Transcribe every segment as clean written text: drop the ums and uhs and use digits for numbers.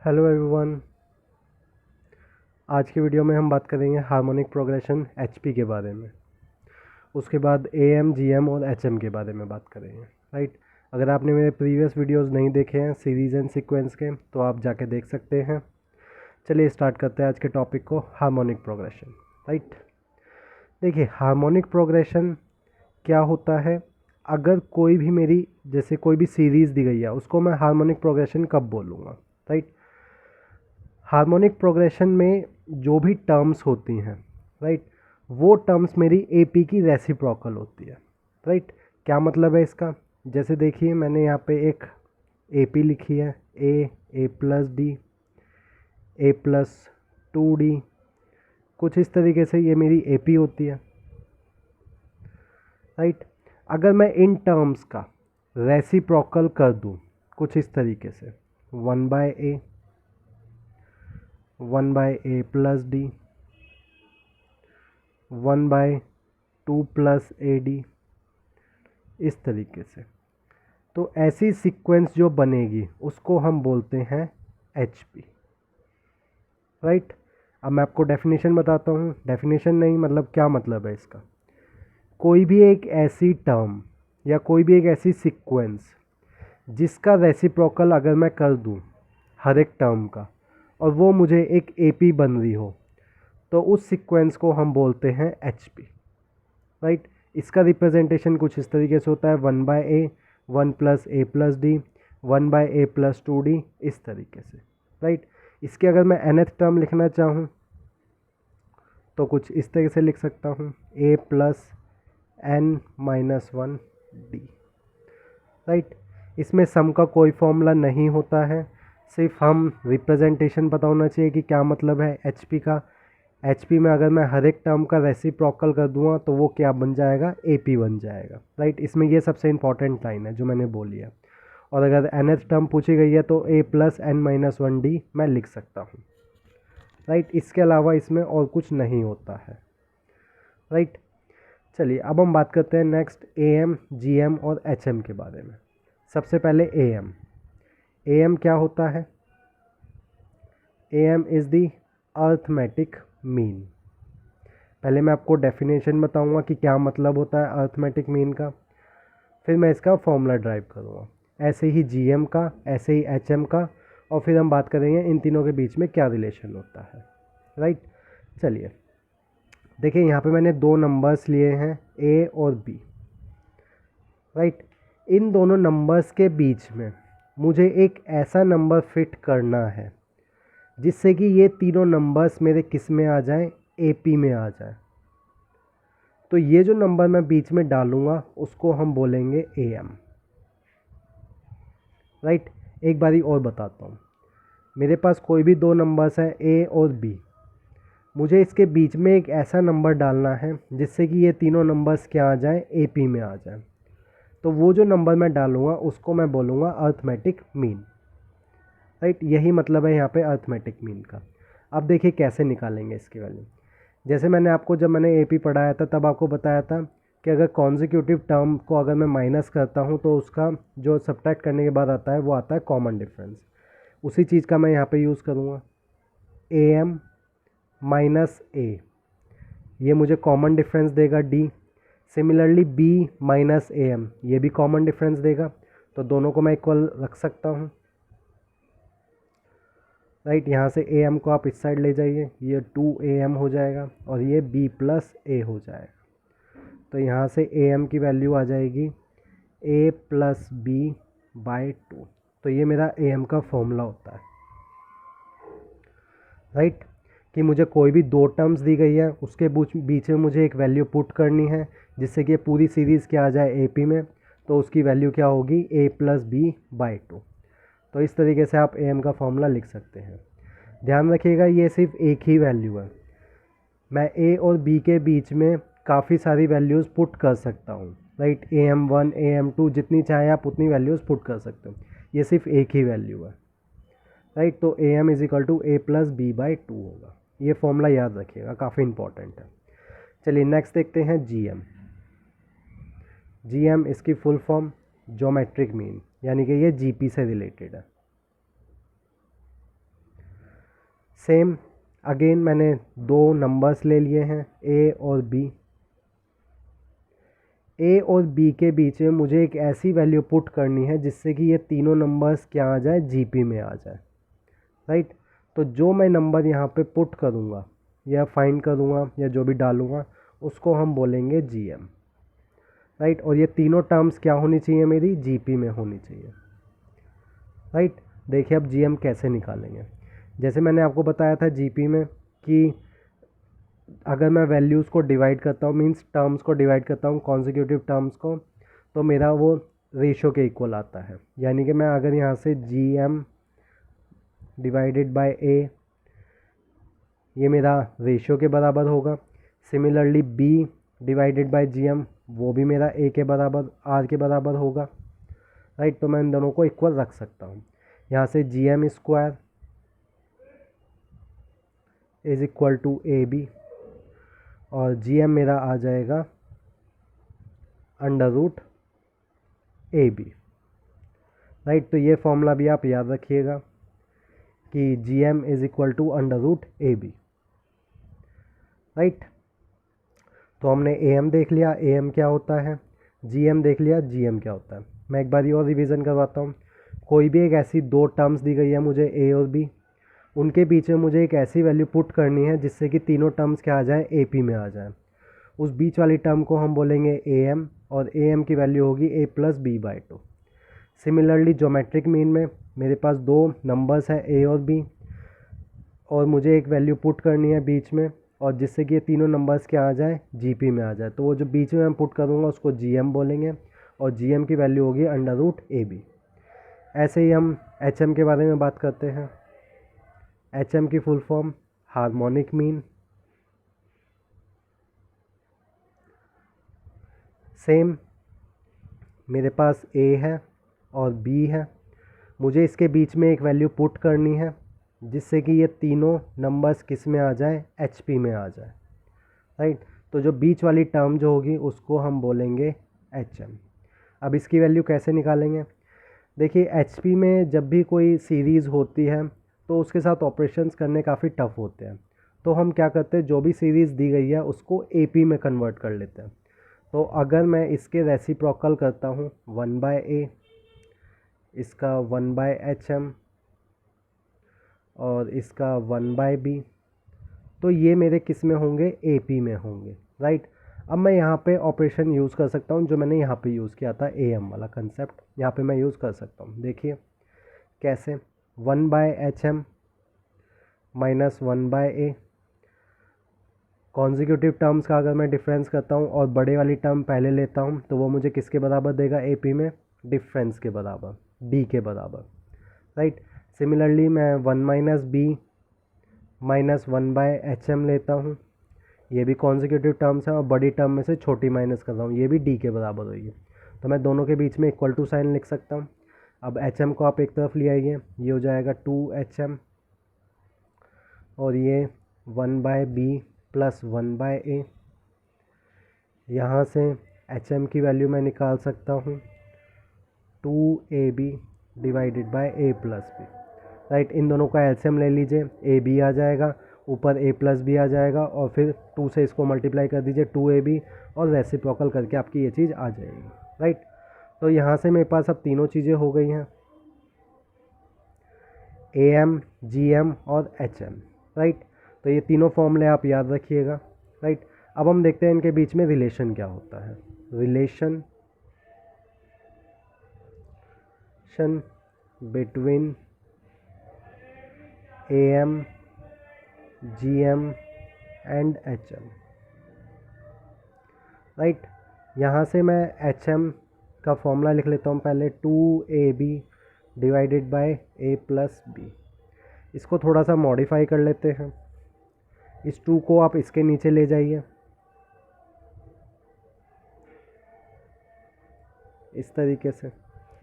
Hello everyone. आज की video में हम बात करेंगे हार्मोनिक प्रोग्रेशन एचपी के बारे में। उसके बाद एएम जीएम और एचएम के बारे में बात करेंगे। राइट। अगर आपने मेरे प्रीवियस वीडियोस नहीं देखे हैं सीरीज़ एंड सीक्वेंस के तो आप जाके देख सकते हैं। चलिए स्टार्ट करते हैं आज के टॉपिक को, हार्मोनिक प्रोग्रेशन। राइट। देखिए हार्मोनिक प्रोग्रेशन क्या होता है। अगर कोई भी मेरी जैसे कोई भी सीरीज़ दी गई है उसको मैं हार्मोनिक प्रोग्रेशन कब बोलूँगा। राइट। हार्मोनिक प्रोग्रेशन में जो भी टर्म्स होती हैं, राइट, वो टर्म्स मेरी एपी की रेसिप्रोकल होती है। राइट। क्या मतलब है इसका? जैसे देखिए मैंने यहाँ पे एक एपी लिखी है, ए प्लस डी, ए प्लस 2D, कुछ इस तरीके से ये मेरी एपी होती है। राइट। अगर मैं इन टर्म्स का रेसिप्रोकल कर दूँ कुछ इस तरीके से, 1/a, 1/a plus D, 1/2 plus AD, इस तरीके से, तो ऐसी सीक्वेंस जो बनेगी उसको हम बोलते हैं HP। राइट। अब मैं आपको डेफिनेशन बताता हूँ। डेफिनेशन नहीं मतलब क्या मतलब है इसका। कोई भी एक ऐसी टर्म या कोई भी एक ऐसी सीक्वेंस जिसका रेसिप्रोकल अगर मैं कर दूँ हर एक टर्म का और वो मुझे एक AP बन रही हो तो उस सीक्वेंस को हम बोलते हैं HP। राइट। इसका रिप्रेजेंटेशन कुछ इस तरीके से होता है, 1/a, 1 plus a plus D, 1/a plus 2D, इस तरीके से। राइट। इसके अगर मैं nth टर्म लिखना चाहूँ तो कुछ इस तरीके से लिख सकता हूँ, a प्लस n-1d। राइट। इसमें सम का कोई फॉर्मूला नहीं होता है, सिर्फ हम रिप्रेजेंटेशन पता होना चाहिए कि क्या मतलब है HP का। HP में अगर मैं हर एक टर्म का रेसिप्रोकल कर दूंगा तो वो क्या बन जाएगा, AP बन जाएगा। राइट। इसमें ये सबसे इंपॉर्टेंट लाइन है जो मैंने बोली है। और अगर nth टर्म पूछी गई है तो a प्लस n-1d मैं लिख सकता हूँ। राइट। इसके अलावा इसमें और कुछ नहीं होता है। राइट। चलिए अब हम बात करते हैं नेक्स्ट AM, GM और HM के बारे में। सबसे पहले AM। AM क्या होता है? AM is the arithmetic mean. पहले मैं आपको डेफिनेशन बताऊंगा कि क्या मतलब होता है अर्थमेटिक मीन का, फिर मैं इसका फॉर्मूला ड्राइव करूंगा। ऐसे ही GM का, ऐसे ही HM का, और फिर हम बात करेंगे इन तीनों के बीच में क्या रिलेशन होता है। राइट। चलिए देखिए यहाँ पे मैंने दो नंबर्स लिए हैं, A और B। राइट। इन दोनों नंबर्स के बीच में मुझे एक ऐसा नंबर फिट करना है जिससे कि ये तीनों नंबर्स मेरे किस में आ जाएं, AP में आ जाए। तो ये जो नंबर मैं बीच में डालूंगा उसको हम बोलेंगे AM। राइट। एक बारी और बताता हूँ। मेरे पास कोई भी दो नंबर्स हैं A और B, मुझे इसके बीच में एक ऐसा नंबर डालना है जिससे कि ये तीनों नंबर्स क्या आ जाएं, AP में आ जाए। तो वो जो नंबर मैं डालूंगा उसको मैं बोलूँगा अर्थमेटिक मीन। राइट। यही मतलब है यहाँ पे अर्थमेटिक मीन का। अब देखिए कैसे निकालेंगे इसकी वैल्यू। जैसे मैंने आपको जब मैंने AP पढ़ाया था तब आपको बताया था कि अगर कॉन्जिक्यूटिव टर्म को अगर मैं माइनस करता हूँ तो उसका जो सब्ट्रैक्ट करने के बाद आता है वो आता है कॉमन डिफरेंस। उसी चीज़ का मैं यहाँ पे यूज़ करूँगा। AM माइनस A, ये मुझे कॉमन डिफरेंस देगा D। Similarly B minus AM, ये भी कॉमन डिफरेंस देगा, तो दोनों को मैं इक्वल रख सकता हूँ। राइट। यहाँ से AM को आप इस साइड ले जाइए, ये 2AM हो जाएगा और ये B प्लस A हो जाएगा। तो यहाँ से AM की वैल्यू आ जाएगी A प्लस B/2। तो ये मेरा AM का फॉर्मूला होता है। राइट। कि मुझे कोई भी दो टर्म्स दी गई है उसके बीच में मुझे एक वैल्यू पुट करनी है जिससे कि पूरी सीरीज़ क्या आ जाए AP में, तो उसकी वैल्यू क्या होगी, A प्लस B/2। तो इस तरीके से आप AM का फॉर्मूला लिख सकते हैं। ध्यान रखिएगा ये सिर्फ एक ही वैल्यू है, मैं A और B के बीच में काफ़ी सारी वैल्यूज़ पुट कर सकता हूँ। राइट। AM1, AM2 जितनी चाहे आप उतनी वैल्यूज़ पुट कर सकते हो, ये सिर्फ एक ही वैल्यू है। राइट। तो AM is equal to A plus B/2 होगा। ये फॉर्मूला याद रखिएगा, काफ़ी इंपॉर्टेंट है। चलिए नेक्स्ट देखते हैं GM। GM इसकी फुल फॉर्म ज्योमेट्रिक मीन, यानी कि ये GP से रिलेटेड है। सेम अगेन मैंने दो नंबर्स ले लिए हैं ए और बी। ए और बी के बीच में मुझे एक ऐसी वैल्यू पुट करनी है जिससे कि ये तीनों नंबर्स क्या आ जाए, जीपी में आ जाए, राइट। तो जो मैं नंबर यहाँ पे पुट करूँगा या फाइंड करूँगा या जो भी डालूँगा उसको हम बोलेंगे जीएम, राइट। और ये तीनों टर्म्स क्या होनी चाहिए, मेरी जीपी में होनी चाहिए, राइट। देखिए अब जीएम कैसे निकालेंगे। जैसे मैंने आपको बताया था जीपी में कि अगर मैं वैल्यूज़ को डिवाइड करता हूँ, मींस टर्म्स को डिवाइड करता हूँ कॉन्जिक्यूटिव टर्म्स को, तो मेरा वो रेशो के इक्वल आता है। यानी कि मैं अगर यहाँ से G M divided by A, ये मेरा रेशो के बराबर होगा। Similarly B divided by G M, वो भी मेरा ए के बराबर, आर के बराबर होगा, राइट। तो मैं इन दोनों को इक्वल रख सकता हूँ। यहाँ से G M square is equal to A B, और जी एम मेरा आ जाएगा under root A B, right. तो ये फॉर्मूला भी आप याद रखिएगा कि G M is equal to under root A B, right. तो हमने ए एम देख लिया, ए एम क्या होता है, जी एम देख लिया, जी एम क्या होता है। मैं एक बार और रिवीजन करवाता हूँ। कोई भी एक ऐसी दो टर्म्स दी गई है मुझे ए और बी, उनके बीच में मुझे एक ऐसी वैल्यू पुट करनी है जिससे कि तीनों टर्म्स क्या आ जाए, ए पी में आ जाए। उस बीच वाली टर्म को हम बोलेंगे ए एम, और ए एम की वैल्यू होगी A plus B by two. Similarly geometric mean में मेरे पास दो नंबर्स हैं ए और बी, और मुझे एक वैल्यू पुट करनी है बीच में, और जिससे कि ये तीनों नंबर्स क्या आ जाए, जीपी में आ जाए। तो वो जो बीच में मैं पुट करूँगा उसको जीएम बोलेंगे, और जीएम की वैल्यू होगी अंडर रूट ए बी। ऐसे ही हम एचएम के बारे में बात करते हैं। एचएम की full form harmonic mean. Same मेरे पास ए है और बी है, मुझे इसके बीच में एक वैल्यू पुट करनी है जिससे कि ये तीनों नंबर्स किस में आ जाए, एचपी में आ जाए, राइट। तो जो बीच वाली टर्म जो होगी उसको हम बोलेंगे एचएम। अब इसकी वैल्यू कैसे निकालेंगे। देखिए एचपी में जब भी कोई सीरीज़ होती है तो उसके साथ ऑपरेशंस करने काफ़ी टफ होते हैं। तो हम क्या करते हैं, जो भी सीरीज़ दी गई है उसको एपी में कन्वर्ट कर लेते हैं। तो अगर मैं इसके रेसिप्रोकल करता हूँ 1/a, इसका 1/hm और इसका 1/b, तो ये मेरे किस में होंगे, एपी में होंगे, राइट। अब मैं यहाँ पे ऑपरेशन यूज़ कर सकता हूँ जो मैंने यहाँ पे यूज़ किया था, एम वाला कंसेप्ट यहाँ पे मैं यूज़ कर सकता हूँ। देखिए कैसे, 1/hm minus 1/a, consecutive terms का अगर मैं डिफरेंस करता हूँ और बड़े वाली टर्म पहले लेता हूँ तो वो मुझे किसके बराबर देगा, एपी में डिफरेंस के बराबर, डी के बराबर, राइट। सिमिलरली मैं 1 माइनस बी माइनस 1/hm लेता हूँ, ये भी कॉन्जिक्यूटिव टर्म्स है और बड़ी टर्म में से छोटी माइनस कर रहा हूँ, ये भी डी के बराबर होगी। तो मैं दोनों के बीच में इक्वल टू साइन लिख सकता हूँ। अब एच को आप एक तरफ ले आइए, ये हो जाएगा 2hm, और ये 1/b प्लस 1/a। यहाँ से hm की वैल्यू मैं निकाल सकता हूँ 2ab divided by a plus b, right. इन दोनों का एलसीएम ले लीजिए, ए बी आ जाएगा, ऊपर a प्लस बी आ जाएगा, और फिर 2 से इसको मल्टीप्लाई कर दीजिए 2ab, और रेसिप्रोकल करके आपकी ये चीज़ आ जाएगी, राइट। तो यहाँ से मेरे पास अब तीनों चीज़ें हो गई हैं, am, gm और hm, राइट। तो ये तीनों फॉर्मूले आप याद रखिएगा, राइट। अब हम देखते हैं इनके बीच में रिलेशन क्या होता है। Relation between am, gm and hm, right. यहाँ से मैं hm का फॉर्मूला लिख लेता हूँ पहले, 2ab divided by a plus B. इसको थोड़ा सा मॉडिफाई कर लेते हैं, इस 2 को आप इसके नीचे ले जाइए इस तरीके से,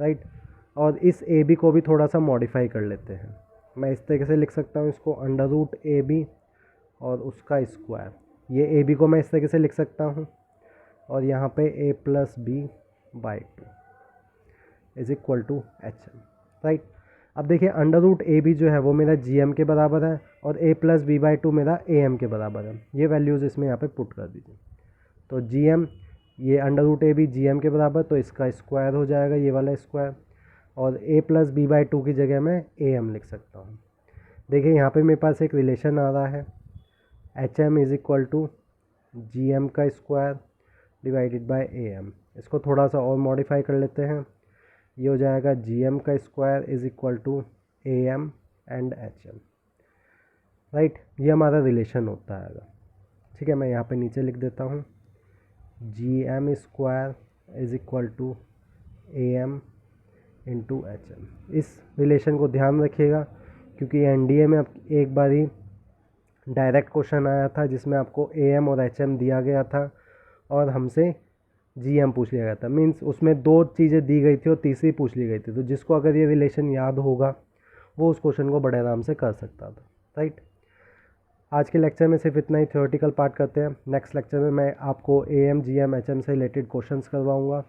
राइट। और इस ए बी को भी थोड़ा सा मॉडिफाई कर लेते हैं। मैं इस तरीके से लिख सकता हूँ इसको, अंडर रूट ए बी और उसका स्क्वायर। ये ए बी को मैं इस तरीके से लिख सकता हूँ, और यहाँ पे a plus B by 2 is equal to H M, right. अब देखिए अंडर रूट ए बी जो है वो मेरा जी एम के बराबर है और ए प्लस बी बाई टू मेरा ए एम के बराबर है। ये वैल्यूज़ इसमें यहाँ पे पुट कर दीजिए। तो जी एम, ये under root A B G M के बराबर, तो इसका स्क्वायर हो जाएगा ये वाला स्क्वायर, और ए प्लस बी बाई टू की जगह मैं ए एम लिख सकता हूँ। देखिए यहाँ पे मेरे पास एक रिलेशन आ रहा है, H M is equal to G M का square divided by A M. इसको थोड़ा सा और मॉडिफाई कर लेते हैं, ये हो जाएगा जी एम का square is equal to A M and H M, right. ये हमारा रिलेशन होता है। ठीक है, मैं यहाँ पे नीचे लिख देता हूँ, G M square is equal to A M into H M. इस रिलेशन को ध्यान रखिएगा क्योंकि एनडीए में एक बार ही डायरेक्ट क्वेश्चन आया था जिसमें आपको ए एम और एच एम दिया गया था और हमसे जी एम पूछ लिया गया था। मीन्स उसमें 2 चीज़ें दी गई थी और तीसरी पूछ ली गई थी। तो जिसको अगर ये रिलेशन याद होगा वो उस क्वेश्चन को बड़े आराम से कर सकता था, राइट। आज के लेक्चर में सिर्फ इतना ही थ्योरेटिकल पार्ट करते हैं। नेक्स्ट लेक्चर में मैं आपको A M G M H M से रिलेटेड क्वेश्चंस करवाऊँगा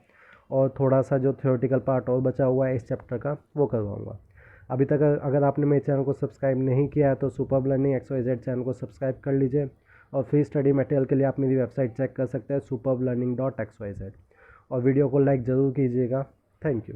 और थोड़ा सा जो थ्योरेटिकल पार्ट और बचा हुआ है इस चैप्टर का वो करवाऊँगा। अभी तक अगर आपने मेरे चैनल को सब्सक्राइब नहीं किया है तो सुपर्ब लर्निंग XYZ चैनल को सब्सक्राइब कर लीजिए और फ्री स्टडी मटेरियल के लिए आप मेरी वेबसाइट चेक कर सकते हैं superblearning.xyz, और वीडियो को लाइक ज़रूर कीजिएगा। Thank you.